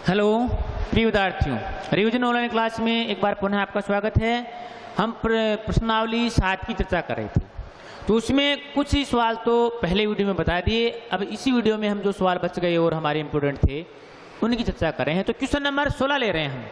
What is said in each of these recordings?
Hello प्रिय विद्यार्थियों, revision online class में एक बार पुनः आपका स्वागत है। हम प्रश्नावली 7 की चर्चा कर रहे थे, तो उसमें कुछ ही सवाल तो पहले वीडियो में बता दिए। अब इसी वीडियो में हम जो सवाल बच गए और हमारे इंपोर्टेंट थे उनकी चर्चा कर रहे हैं। तो क्वेश्चन नंबर 16 ले रहे हैं हम।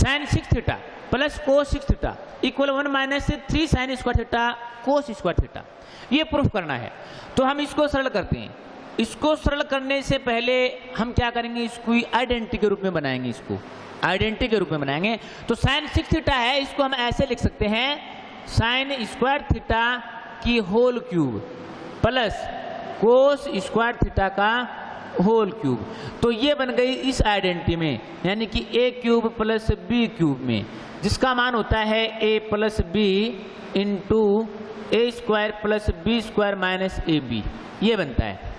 Sine 6 theta plus cos 6 theta equal 1 minus 3 sine square theta cos square theta, ये प्रूफ करना है। तो हम इसको सरल करते हैं। इसको सरल करने से पहले हम क्या करेंगे, इसको आइडेंटिटी के रूप में बनाएंगे। इसको आइडेंटिटी के रूप में बनाएंगे। तो साइन 6 थीटा है, इसको हम ऐसे लिख सकते हैं साइन स्क्वायर थीटा की whole cube plus cos square theta का होल क्यूब। तो ये बन गई इस आइडेंटिटी में, यानी कि A cube plus B cube में, जिसका मान होता है A plus B into A square plus B square minus A B. ये बनता है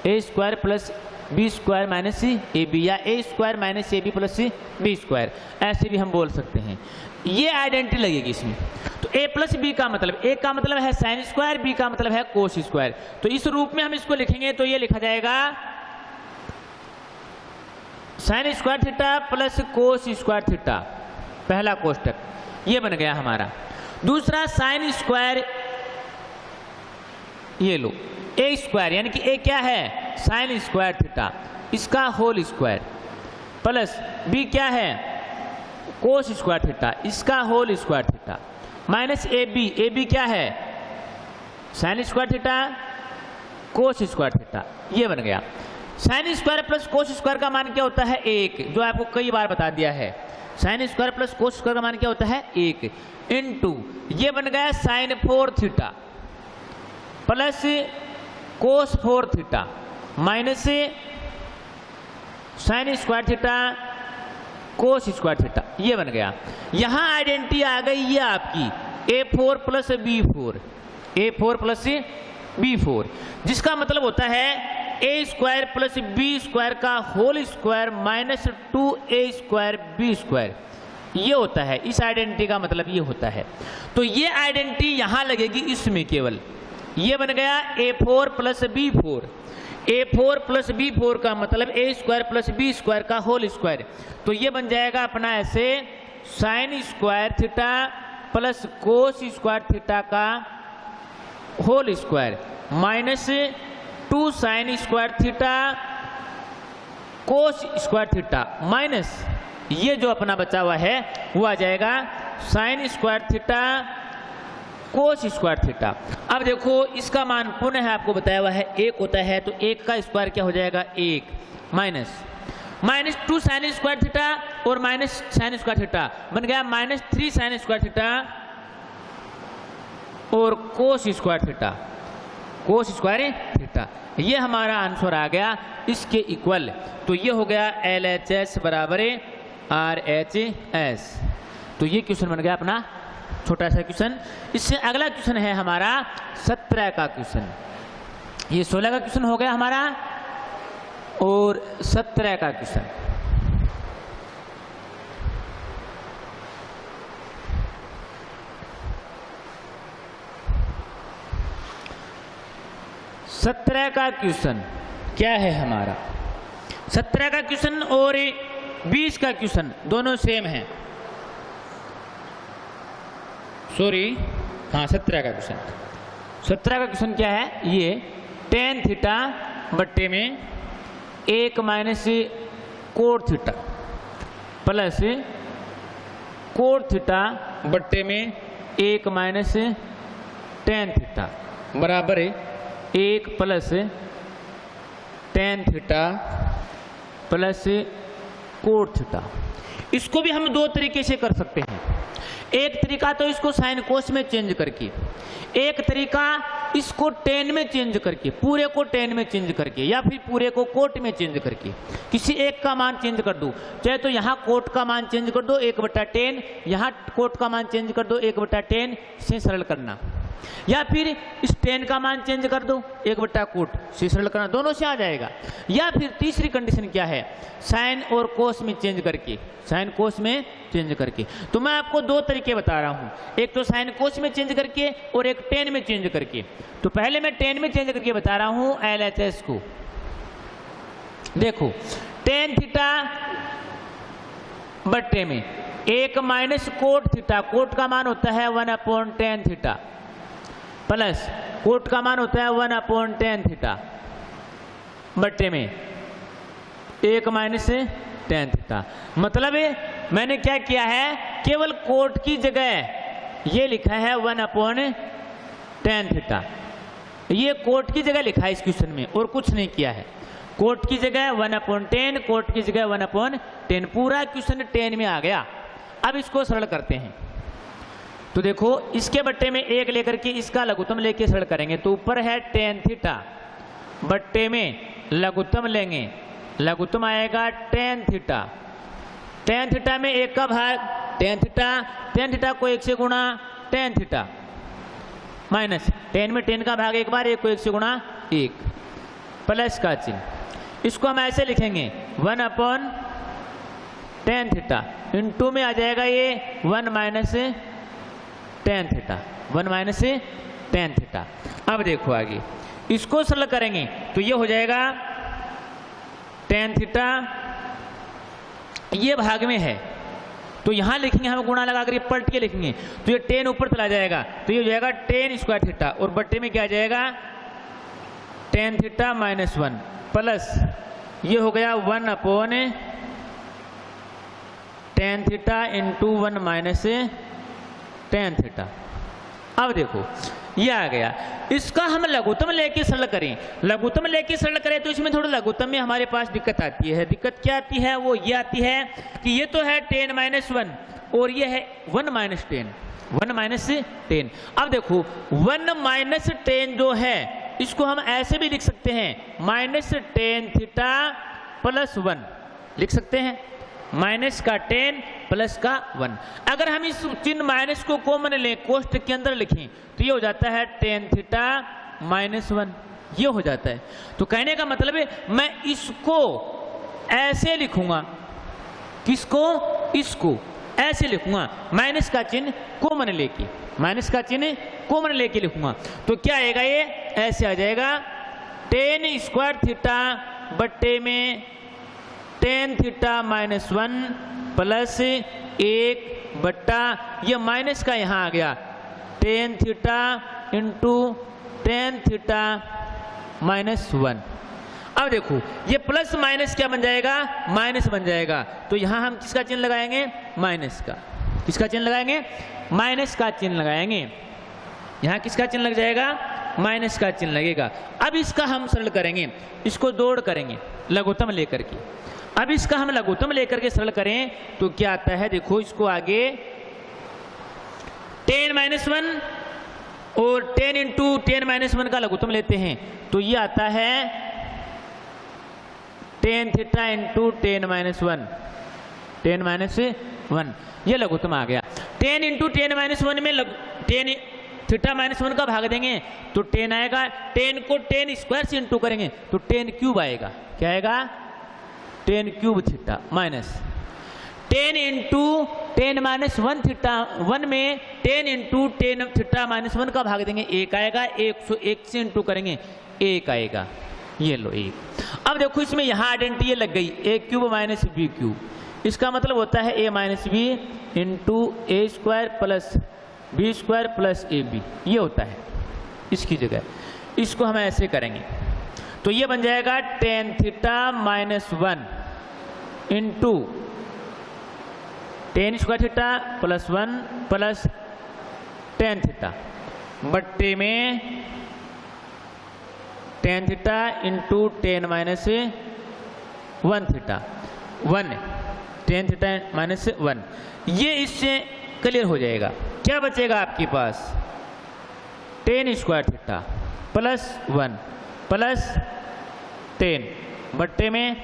A square plus B square minus A B, या A square minus A B plus B square, ऐसे भी हम बोल सकते हैं। ये आइडेंटिटी लगेगी इसमें। तो ए प्लस बी का मतलब, ए का मतलब है साइन स्क्वायर, बी का मतलब है कोस स्क्वायर। तो इस रूप में हम इसको लिखेंगे तो ये लिखा जाएगा sine square theta plus cos square theta, पहला कोष्टक ये बन गया हमारा। दूसरा साइन स्क्वायर, ये लो ए स्क्वायर, यानी कि ए क्या है साइन स्क्वायर थीटा, इसका होल स्क्वायर, प्लस बी क्या है कोस स्क्वायर थीटा, इसका whole square theta, minus A B क्या है sine square theta cos square theta. ये बन गया। Sine square plus cos square का मान क्या होता है 1, जो आपको कई बार बता दिया है। Sine square plus cos square का मान क्या होता है 1, इंटू ये बन गया sine 4 theta plus cos 4 theta minus sine square theta cos square theta. ये बन गया। यहां आइडेंटिटी आ गई ये आपकी A4 plus B4, A4 plus B4, जिसका मतलब होता है A square plus B square का whole square minus 2a square B square. ये होता है, इस आइडेंटिटी का मतलब ये होता है। तो ये आइडेंटिटी यहां लगेगी इसमें केवल। ये बन गया A4 plus B4, A4 plus B4 का मतलब A square plus B square का होल स्क्वायर। तो ये बन जाएगा अपना ऐसे sine square theta plus cos square theta का whole square minus 2 sine square theta cos square theta minus ये जो अपना बचा हुआ है वो आ जाएगा sine square theta cos square theta. अब देखो इसका मान पुनः आपको बताया हुआ है 1 होता है, तो 1 का स्क्वायर क्या हो जाएगा 1 माइनस 2 साइन स्क्वायर थीटा और माइनस साइन स्क्वायर थीटा बन गया माइनस 3 साइन स्क्वायर थीटा और कोस square theta, cos square theta. ये हमारा आंसर आ गया इसके इक्वल। तो ये हो गया LHS बराबर RHS। तो ये क्वेश्चन बन गया अपना छोटा सा क्वेश्चन। इससे अगला क्वेश्चन है हमारा 17 का क्वेश्चन। ये 16 का क्वेश्चन हो गया हमारा और 17 का क्वेश्चन। सत्रह का क्वेश्चन क्या है हमारा? 17 का क्वेश्चन और 20 का क्वेश्चन दोनों सेम हैं। सॉरी, हाँ 17 का क्वेश्चन। 17 का क्वेश्चन क्या है? ये टेन थीटा बट्टे में 1 minus cot theta plus cot theta बट्टे में 1 माइनस टेन थीटा बराबर 1 plus tan theta plus cot theta. इसको भी हम 2 तरीके से कर सकते हैं। एक तरीका तो इसको साइन कोस में चेंज करके, एक तरीका इसको टेन में चेंज करके, पूरे को टेन में चेंज करके, या फिर पूरे को कोट में चेंज करके किसी एक का मान चेंज कर दो। चाहे तो यहाँ कोट का मान चेंज कर दो 1/10, यहाँ कोट का मान चेंज कर दो 1/10 से सरल करना, या फिर इस टेन का मान चेंज कर दो 1 कोट से सरल करना, दोनों से आ जाएगा। या फिर तीसरी कंडीशन क्या है, साइन और कोस में चेंज करके, साइन कोस में चेंज करके। तो मैं आपको 2 तरीके बता रहा हूं, एक तो साइन कोस में चेंज करके और एक टेन में चेंज करके। तो पहले मैं टेन में चेंज करके बता रहा हूं LHS को। देखो टेन थीटा बट्टे में 1 माइनस कोट थीटा, कोट का मान होता है 1/tan थीटा, प्लस कोट का मान होता है 1/tan थीटा, बट्टे में 1 माइनस tan थीटा। मतलब मैंने क्या किया है, केवल कोट की जगह ये लिखा है 1/tan थीटा, ये कोट की जगह लिखा है इस क्वेश्चन में और कुछ नहीं किया है। कोट की जगह 1/tan, कोट की जगह 1/tan, पूरा क्वेश्चन tan में आ गया। अब इसको सरल करते हैं। तो देखो इसके बट्टे में 1 लेकर के इसका लघुत्तम लेके सरल करेंगे। तो ऊपर है tan थीटा, बट्टे में लघुत्तम लेंगे, लघुत्तम आएगा tan थीटा। tan थीटा में 1 का भाग tan थीटा को 1 से गुणा tan थीटा, माइनस tan में tan का भाग एक बार, 1 को 1 से गुणा 1, प्लस का चिन्ह। इसको हम ऐसे लिखेंगे 1/tan थीटा, इंटू में आ जाएगा ये 1 minus tan theta, 1 minus tan theta. अब देखो आगे इसको सरल करेंगे तो ये हो जाएगा tan थीटा, ये भाग में है तो यहां लिखेंगे हम गुणा लगा कर पलट के लिखेंगे तो ये tan ऊपर चला जाएगा तो ये हो जाएगा tan स्क्वायर थीटा, और बट्टे में क्या आ जाएगा tan थीटा माइनस 1, प्लस ये हो गया 1/tan theta into 1 minus tan theta. अब देखो ये आ गया, इसका हम लघुत्तम लेके सरल करें, लघुत्तम लेके सरल करें तो इसमें थोड़ा लघुत्तम में हमारे पास दिक्कत आती है। दिक्कत क्या आती है, वो ये आती है कि ये तो है tan माइनस 1 और ये है 1 माइनस tan। अब देखो 1 माइनस tan जो है इसको हम ऐसे भी लिख सकते हैं -tan थीटा प्लस 1 लिख सकते हैं, माइनस का tan प्लस का 1। अगर हम इस चिन्ह माइनस को कॉमन लें, कोष्ठक के अंदर लिखें तो ये हो जाता है tan थीटा माइनस 1, ये हो जाता है। तो कहने का मतलब है मैं इसको ऐसे लिखूंगा, किसको, इसको ऐसे लिखूंगा, माइनस का चिन्ह कॉमन लेके, माइनस का चिन्ह कॉमन लेके लिखूंगा तो क्या आएगा, ये ऐसे आ जाएगा tan स्क्वायर थीटा बट्टे में tan थीटा माइनस 1 प्लस 1 बट्टा ये माइनस का यहाँ आ गया tan theta into tan theta minus 1। अब देखो ये प्लस माइनस क्या बन जाएगा, माइनस बन जाएगा। तो यहाँ हम किसका चिन्ह लगाएंगे, माइनस का। किसका चिन्ह लगाएंगे, माइनस का चिन्ह लगाएंगे। यहाँ किसका चिन्ह लग जाएगा, माइनस का चिन्ह लगेगा। अब इसका हम सरल करेंगे, इसको जोड़ करेंगे लघुत्तम लेकर के। अब इसका हम लघुत्तम लेकर के सरल करें तो क्या आता है, देखो इसको आगे tan माइनस 1 और tan इंटू tan माइनस 1 का लघुत्तम लेते हैं तो ये आता है tan theta into tan minus 1, tan minus 1, ये लघुत्तम आ गया। tan इंटू tan माइनस 1 में tan थीटा माइनस 1 का भाग देंगे तो tan आएगा, tan को tan स्क्वायर से इंटू करेंगे तो tan क्यूब आएगा। क्या आएगा, tan cube theta minus tan into tan minus 1 theta 1 में tan into tan theta minus 1 का भाग देंगे 1 आएगा, 1 से इंटू करेंगे 1 आएगा, ये लो 1। अब देखो इसमें यहाँ आइडेंटिटी लग गई a cube minus b cube, इसका मतलब होता है a minus B into A square plus B square plus A B, ये होता है इसकी जगह। इसको हम ऐसे करेंगे तो ये बन जाएगा tan theta minus 1 into tan square theta plus 1 plus tan theta बट्टे में tan theta into tan minus 1 theta 1 tan theta minus 1, ये इससे क्लियर हो जाएगा। क्या बचेगा आपके पास, tan square theta plus 1 plus tan बट्टे में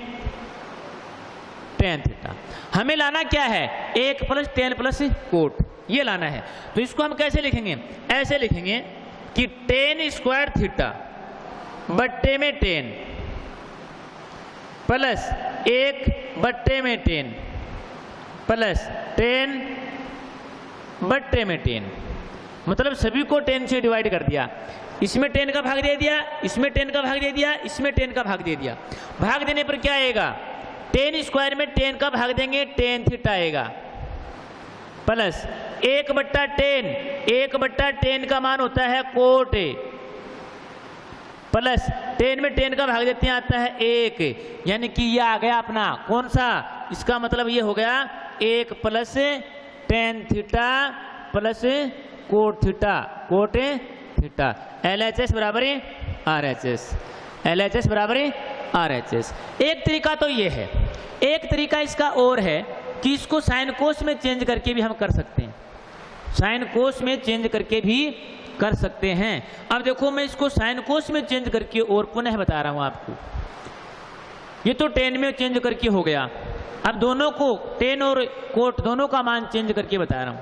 tan थीटा। हमें लाना क्या है, 1 प्लस tan प्लस कोट, ये लाना है। तो इसको हम कैसे लिखेंगे, ऐसे लिखेंगे कि tan स्क्वायर थीटा बट्टे में tan प्लस 1 बट्टे में tan प्लस tan बट्टे में tan, मतलब सभी को tan से डिवाइड कर दिया। इसमें tan का भाग दे दिया, इसमें tan का भाग दे दिया, इसमें tan का भाग दे दिया। भाग देने पर क्या आएगा, टेन स्क्वायर में टेन का भाग देंगे टेन थीटा आएगा, प्लस 1/10 का मान होता है कोट ए, प्लस 10 में 10 का भाग देते हैं आता है 1, यानी कि ये आ गया अपना कौन सा, इसका मतलब ये हो गया 1 plus tan theta plus cot theta, cot theta. LHS बराबर RHS, LHS बराबर RHS। एक तरीका तो ये है, एक तरीका इसका और है कि इसको साइन कोस में चेंज करके भी हम कर सकते हैं, साइन कोस में चेंज करके भी कर सकते हैं। अब देखो मैं इसको साइन कोस में चेंज करके और पुनः बता रहा हूं आपको। ये तो टेन में चेंज करके हो गया, अब दोनों को टेन और कोट दोनों का मान चेंज करके बता रहा हूं।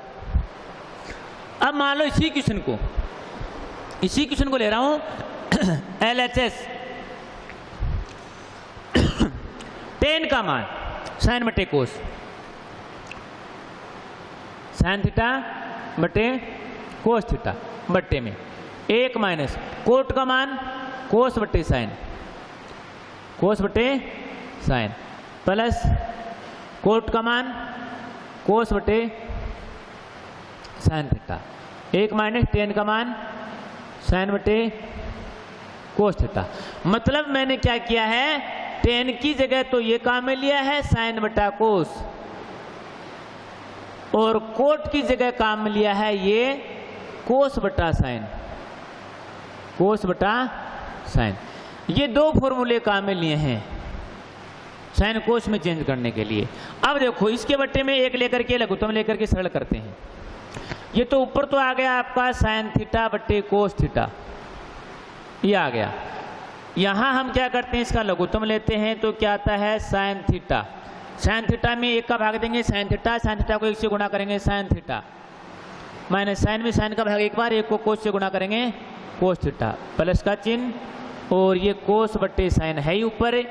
अब मान लो इसी क्वेश्चन को ले रहा हूं LHS 10 का मान साइन बटे कोस, साइन थीटा बटे कोस थीटा बट्टे में 1 माइनस कोट का मान कोस बटे साइन, कोस बटे साइन, प्लस कोट का मान कोस बटे साइन थीटा, 1 माइनस 10 का मान साइन बटे कोस थीटा। मतलब मैंने क्या किया है, 10 की जगह तो ये काम में लिया है साइन बटा कोस, और कोट की जगह काम में लिया है ये कोस बटा साइन, कोस बटा साइन। ये दो फॉर्मूले काम में लिए हैं साइन कोस में चेंज करने के लिए। अब देखो इसके बट्टे में एक लेकर के लघुत्तम लेकर के सरल करते हैं। ये तो ऊपर तो आ गया आपका साइन थीटा बट्टे कोस थीटा, ये आ गया। यहां हम क्या करते हैं, इसका लघुत्तम लेते हैं तो क्या आता है साइन थीटा, साइन थीटा में 1 का भाग देंगे साइन थीटा, साइन थीटा को 1 से गुणा करेंगे साइन थीटा, माइनस साइन में साइन का भाग एक बार, 1 को कोस से गुणा करेंगे कोस थीटा, प्लस का चिन्ह, और ये कोस बट्टे साइन है ही ऊपर,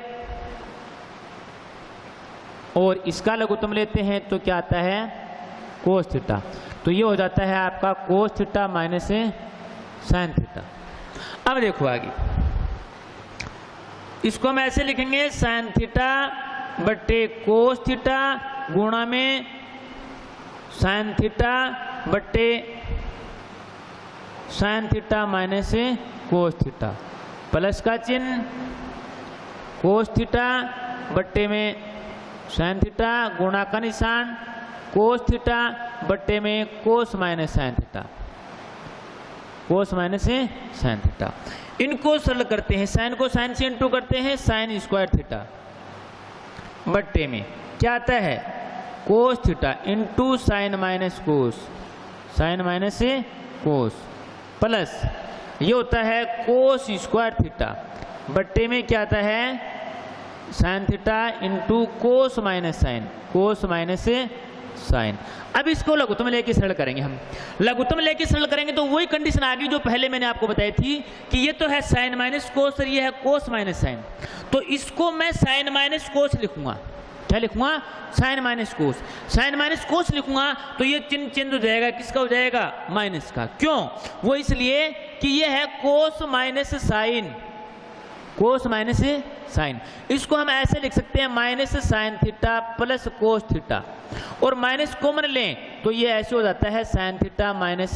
और इसका लघुत्तम लेते हैं तो क्या आता है कोस थीटा। तो ये हो जाता है आपका cos theta minus sine theta. अब देखो आगे, इसको हम ऐसे लिखेंगे साइन थीटा बट्टे कोस थीटा गुणा में साइन थीटा बट्टे sign theta minus cos theta, plus का चिन्ह, कोस थीटा बट्टे में साइन थीटा गुणा का निशान, कोस थीटा बट्टे में कोस माइनस साइन थीटा, कोस माइनस साइन थीटा। इनको सरल करते हैं, साइन को साइन से इंटू करते हैं साइन स्क्वायर थीटा बट्टे में क्या आता है cos theta into sine minus cos, sine minus cos, plus ये होता है कोस स्क्वायर थीटा बट्टे में क्या आता है sine theta into cos minus sine, cos minus sine. अब इसको लघुत्तम लेके सरल करेंगे हम, लघुत्तम लेके सरल करेंगे तो वही कंडीशन आ गई जो पहले मैंने आपको बताई थी कि ये तो है साइन माइनस कोस और ये है कोस माइनस साइन, तो इसको मैं साइन माइनस कोस लिखूंगा। क्या लिखूंगा sine minus cos, sine minus cos लिखूंगा तो ये चिन्ह चेंज हो जाएगा, किसका हो जाएगा माइनस का। क्यों, वो इसलिए कि ये है cos minus sine, cos minus sine. इसको हम ऐसे लिख सकते हैं minus sine theta plus cos theta, और माइनस कॉमन लें तो ये ऐसे हो जाता है sine theta minus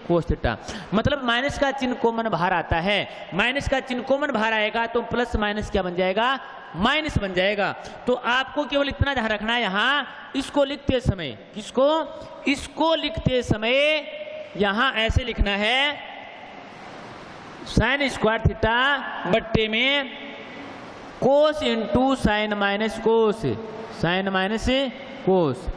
cos theta. मतलब माइनस का चिन्ह कॉमन बाहर आता है, माइनस का चिन्ह कॉमन बाहर आएगा तो प्लस माइनस क्या बन जाएगा माइनस बन जाएगा। तो आपको केवल इतना ध्यान रखना है, यहां इसको लिखते समय, किसको, इसको लिखते समय यहां ऐसे लिखना है साइन स्क्वायर थीटा बट्टे में cos into sine minus cos, sine minus cos,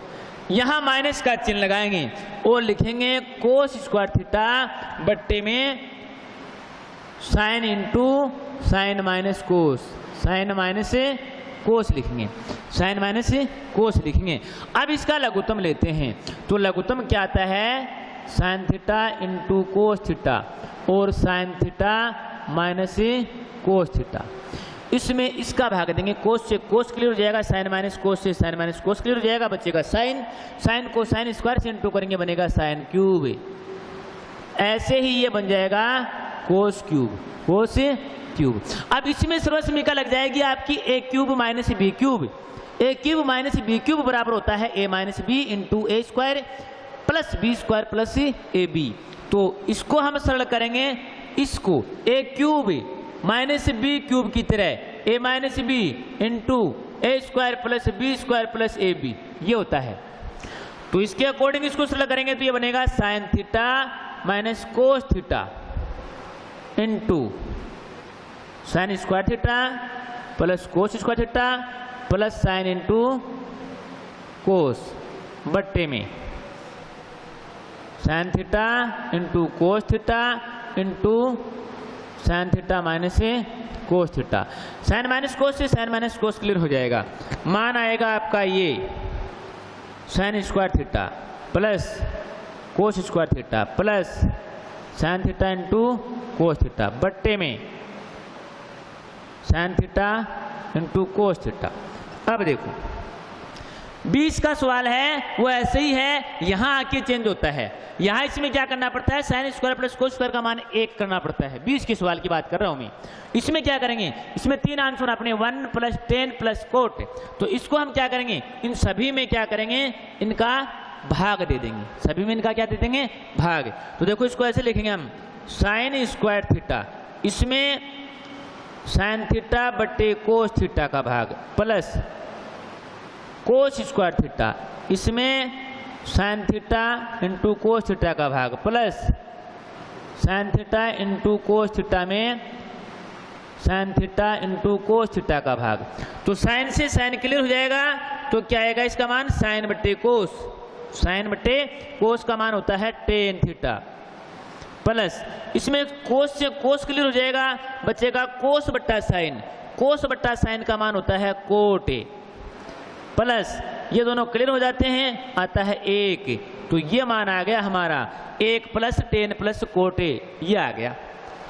यहां माइनस का चिन्ह लगाएंगे और लिखेंगे कोस स्क्वायर थीटा बट्टे में sine into sine minus cos, sine minus cos लिखेंगे, साइन माइनस कोस लिखेंगे। अब इसका लघुत्तम लेते हैं तो लघुत्तम क्या आता है sine theta into cos theta और sine theta minus cos theta. इसमें इसका भाग देंगे कोस से कोस क्लियर हो जाएगा, साइन माइनस कोस से साइन माइनस कोस क्लियर हो जाएगा, बचेगा साइन, साइन को साइन स्क्वायर से इंटू करेंगे बनेगा साइन क्यूब। ऐसे ही ये बन जाएगा कोस क्यूब, कोस क्यूब। अब इसमें सर्वसमीका लग जाएगी आपकी A cube minus B cube, A cube minus B cube बराबर होता है A minus B into A square plus B square plus A B. तो इसको हम सरल करेंगे, इसको A cube minus B cube की तरह A minus B into A square plus A B, ये होता है। तो इसके अकॉर्डिंग इसको सरल करेंगे तो ये बनेगा sine theta minus cos theta into sine square theta plus cos square theta plus sine into cos बट्टे में sine theta into cos theta into sine theta minus cos theta. Sine minus cos से sine minus कोस clear हो जाएगा। मान आएगा आपका ये sign square theta plus cos square theta plus sine theta into cos theta बट्टे में sine theta into cos theta. अब देखो 20 का सवाल है वो ऐसे ही है, यहाँ आके चेंज होता है। यहाँ इसमें क्या करना पड़ता है, sine square plus cos square का मान 1 करना पड़ता है। 20 के सवाल की बात कर रहा हूँ मैं। इसमें क्या करेंगे, इसमें 3 आंसर अपने 1 प्लस 10 प्लस कोट, तो इसको हम क्या करेंगे, इन सभी में क्या करेंगे, इनका भाग दे देंगे। सभी में इनका क्या दे देंगे, भाग। तो देखो इसको ऐसे लिखेंगे हम, साइन स्क्वायर थीटा, इसमें साइन थीटा बट्टे कोस थीटा का भाग प्लस कोस स्क्वायर थीटा, इसमें sine theta into cos theta का भाग plus sine theta into cos theta में sine theta into cos theta का भाग। तो साइन से साइन क्लियर हो जाएगा, तो क्या आएगा इसका मान, साइन बट्टे कोस, साइन बट्टे कोस का मान होता है टेन थीटा प्लस इसमें कोस से कोस क्लियर हो जाएगा, बचेगा कोस बट्टा साइन, कोस बट्टा साइन का मान होता है कोट ए प्लस ये दोनों क्लियर हो जाते हैं, आता है 1। तो ये मान आ गया हमारा 1 प्लस 10 प्लस कोट ए, ये आ गया।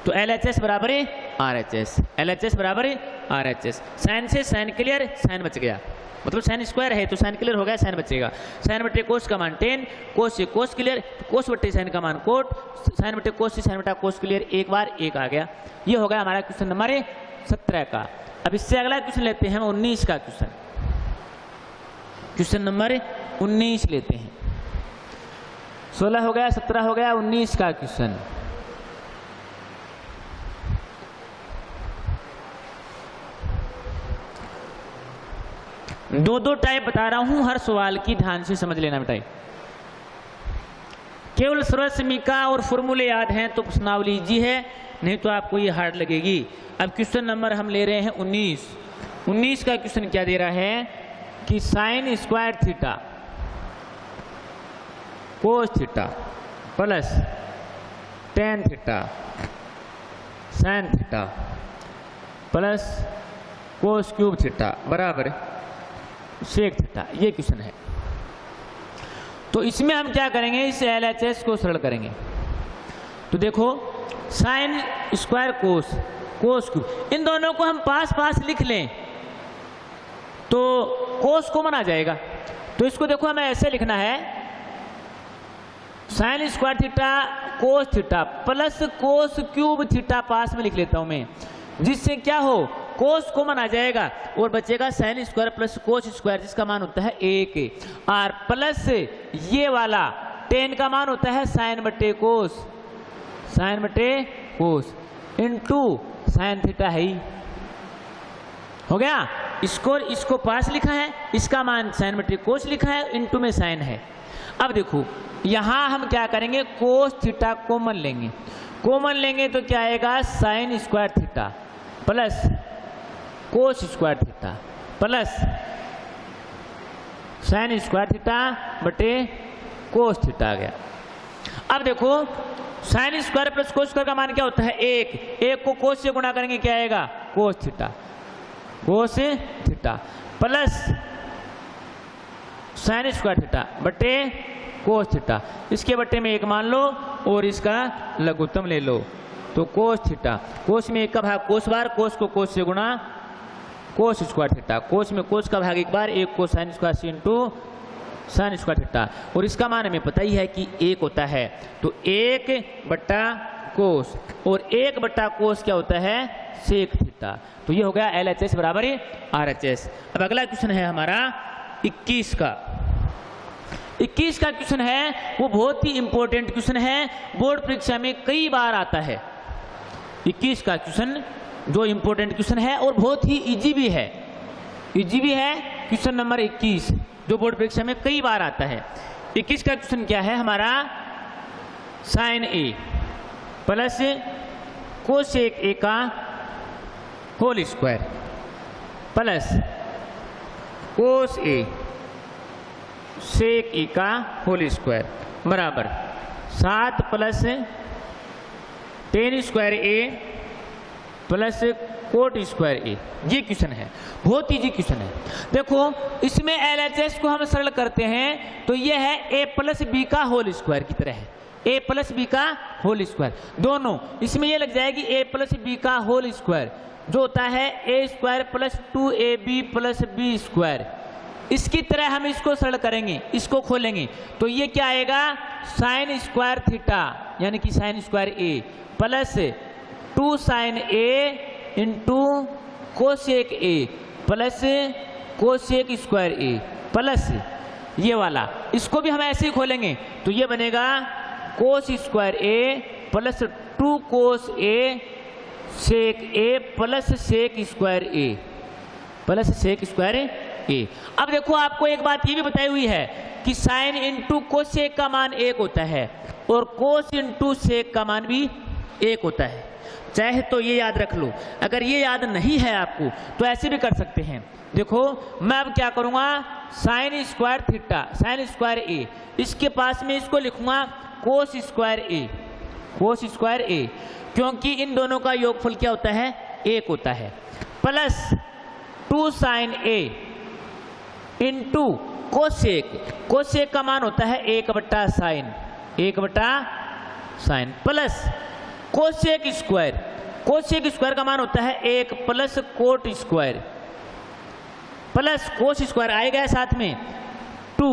तो LHS बराबर है RHS, LHS बराबर है RHS। साइन से साइन क्लियर, साइन बच गया, मतलब साइन स्क्वायर है तो साइन क्लियर हो गया, साइन बचेगा। साइन बट्टे कोस का मान 10, कोस से कोस क्लियर, कोस बट्टे साइन का मान कोट, साइन बट्टे कोस से साइन बट्टा कोस क्लियर, एक बार 1 आ गया। ये हो गया हमारा क्वेश्चन नंबर 17 का। अब इससे अगला क्वेश्चन लेते हैं हम 19 का क्वेश्चन, क्वेश्चन नंबर 19 लेते हैं। 16 हो गया, 17 हो गया, 19 का क्वेश्चन। दो टाइप बता रहा हूं, हर सवाल की ध्यान से समझ लेना बेटा। केवल सर्वसमीका और फॉर्मूले याद हैं तो प्रश्नावली इजी है, नहीं तो आपको ये हार्ड लगेगी। अब क्वेश्चन नंबर हम ले रहे हैं 19। 19 का क्वेश्चन क्या दे रहा है कि sine square theta cos theta plus tan theta sine theta plus cos cube theta बराबर सेक थीटा, ये क्वेश्चन है। तो इसमें हम क्या करेंगे, इस LHS को सरल करेंगे। तो देखो sine square cos, cos cube, इन दोनों को हम पास पास लिख लें तो कोस कॉमन आ जाएगा। तो इसको देखो हमें ऐसे लिखना है, sine square theta cos theta plus cos cube theta पास में लिख लेता हूं मैं, जिससे क्या हो, कोस कॉमन आ जाएगा और बचेगा sign square plus cos square, जिसका मान होता है 1, और प्लस ये वाला 10 का मान होता है साइन बट्टे कोस, साइन बट्टे कोस इंटू साइन थीटा है ही, हो गया। इसको पास लिखा है, इसका मान साइन बट्टे कोस लिखा है, इंटू में साइन है। अब देखो यहां हम क्या करेंगे, कोस थीटा कॉमन लेंगे, कॉमन लेंगे तो क्या आएगा, sign square theta plus cos square theta plus sign square theta बटे कोस थीटा आ गया। अब देखो sine square plus cos square का मान क्या होता है, 1 को कोस से गुणा करेंगे क्या आएगा, cos theta, cos theta plus sign square theta बटे कोस थीटा, इसके बट्टे में 1 मान लो और इसका लघुत्तम ले लो। तो कोस थीटा, कोस में 1 का भाग कोस बार, कोस को कोस से गुणा कोस स्क्वायर थीटा, कोस में कोस का भाग 1 बार, 1 को साइन स्क्वायर से इंटू साइन स्क्वायर थीटा, और इसका मान हमें पता ही है कि 1 होता है। तो 1 बट्टा कोस, और 1 बट्टा कोस क्या होता है, सेक थीटा। थीटा। तो ये हो गया LHS बराबर RHS। अब अगला क्वेश्चन है हमारा 21 का। 21 का क्वेश्चन है वो बहुत ही इंपॉर्टेंट क्वेश्चन है, बोर्ड परीक्षा में कई बार आता है। 21 का क्वेश्चन जो इंपॉर्टेंट क्वेश्चन है और बहुत ही इजी भी है, क्वेश्चन नंबर 21 जो बोर्ड परीक्षा में कई बार आता है। 21 का क्वेश्चन क्या है हमारा, sine A plus cosec A का whole square plus cos A sec A का होल स्क्वायर बराबर 7 plus tan square A plus cot square A। ये क्वेश्चन है, बहुत इजी क्वेश्चन है। देखो इसमें LHS को हम सरल करते हैं तो ये है A प्लस बी का होल स्क्वायर की तरह है, A प्लस बी का होल स्क्वायर। दोनों इसमें ये लग जाएगी A प्लस बी का होल स्क्वायर जो होता है A square plus 2AB plus B square. इसकी तरह हम इसको सरल करेंगे, इसको खोलेंगे तो ये क्या आएगा, साइन स्क्वायर थीटा यानी कि sine square A plus 2 sine A into cosec A plus cosec square A plus ये वाला, इसको भी हम ऐसे ही खोलेंगे तो ये बनेगा cos square A plus 2 cos A sec A plus sec square A plus sec square A। अब देखो आपको एक बात ये भी बताई हुई है कि साइन इंटू कोसेक का मान 1 होता है और कोस इंटू सेक का मान भी 1 होता है। चाहे तो ये याद रख लो, अगर ये याद नहीं है आपको तो ऐसे भी कर सकते हैं। देखो मैं अब क्या करूँगा, sign square theta sine square A, इसके पास में इसको लिखूंगा कोस square A, cos square A क्योंकि इन दोनों का योगफल क्या होता है, 1 होता है, plus 2 sine A into cosec, cosec का मान होता है 1 बटा साइन, 1 बटा sine plus cosec square, cosec square का मान होता है 1 plus cot square plus cos square आएगा साथ में 2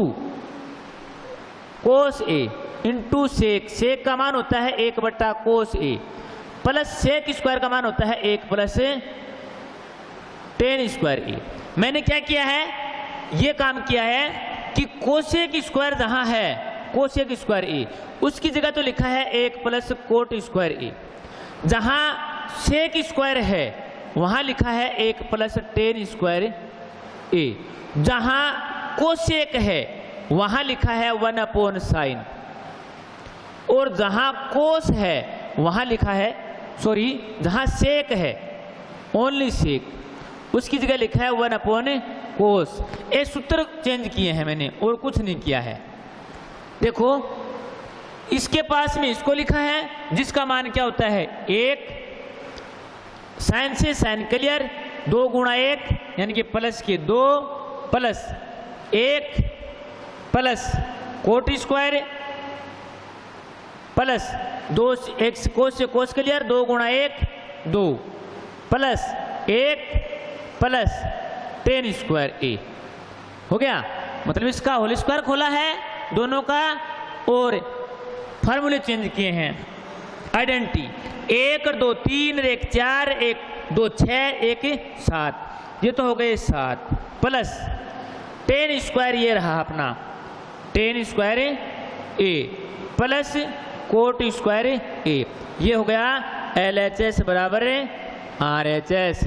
कोस A इंटू सेक, सेक का मान होता है 1 बटा कोस A प्लस सेक स्क्वायर का मान होता है 1 प्लस टेन स्क्वायर A। मैंने क्या किया है, ये काम किया है कि कोसेक स्क्वायर जहां है कोसेक स्क्वायर A उसकी जगह तो लिखा है 1 प्लस कोट स्क्वायर A, जहां सेक स्क्वायर है वहां लिखा है 1 प्लस टेन स्क्वायर A, जहां कोसेक है वहां लिखा है 1 अपॉन साइन और जहां कोस है वहां लिखा है जहां सेक है ओनली सेक उसकी जगह लिखा है 1 अपॉन कोस। ये सूत्र चेंज किए हैं मैंने और कुछ नहीं किया है। देखो इसके पास में इसको लिखा है जिसका मान क्या होता है 1, साइन से साइन क्लियर 2 गुणा 1 यानी कि प्लस के 2 plus 1 plus cot square plus 2 1 कोस से कोस क्लियर 2 गुणा 1 2 plus 1 plus tan square A हो गया। मतलब इसका होल स्क्वायर खोला है दोनों का और फार्मूले चेंज किए हैं। आइडेंटिटी 1 और 2 3 और 1 4 1 2 6 1 7, ये तो हो गए 7 प्लस टेन स्क्वायर ये रहा अपना ten square A plus cot square A, ये हो गया LHS बराबर RHS।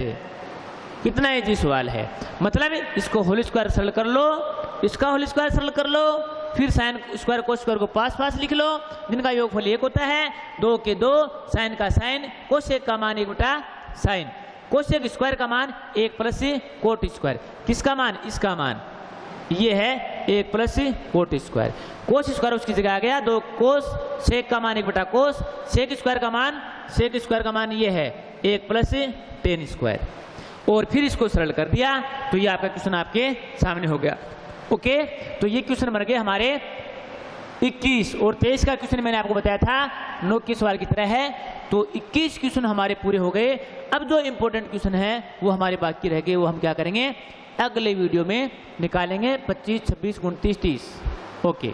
कितना इजी सवाल है, मतलब इसको होल स्क्वायर सरल कर लो, इसका होल स्क्वायर सरल कर लो, फिर साइन स्क्वायर कोस स्क्वायर को पास लिख लो जिनका योगफल 1 होता है, 2 के 2 साइन का साइन कोसेक का मान 1 बटा साइन, कोसेक स्क्वायर का मान 1 प्लस कोट स्क्वायर, किसका मान, इसका मान ये है 1 plus cot square, cos square उसकी जगह आ गया 2 कोस, सेक का मान 1 बटा कोस, सेक स्क्वायर का मान ये है 1 प्लस टेन स्क्वायर और फिर इसको सरल कर दिया तो ये आपका क्वेश्चन आपके सामने हो गया। ओके, तो ये क्वेश्चन बन गए हमारे 21 और 23 का क्वेश्चन मैंने आपको बताया था 9 के सवाल की तरह है, तो 21 क्वेश्चन हमारे पूरे हो गए। अब जो इंपॉर्टेंट क्वेश्चन है वो हमारे बाकी रह गए, वो हम क्या करेंगे अगले वीडियो में निकालेंगे 25 26 29 30। ओके।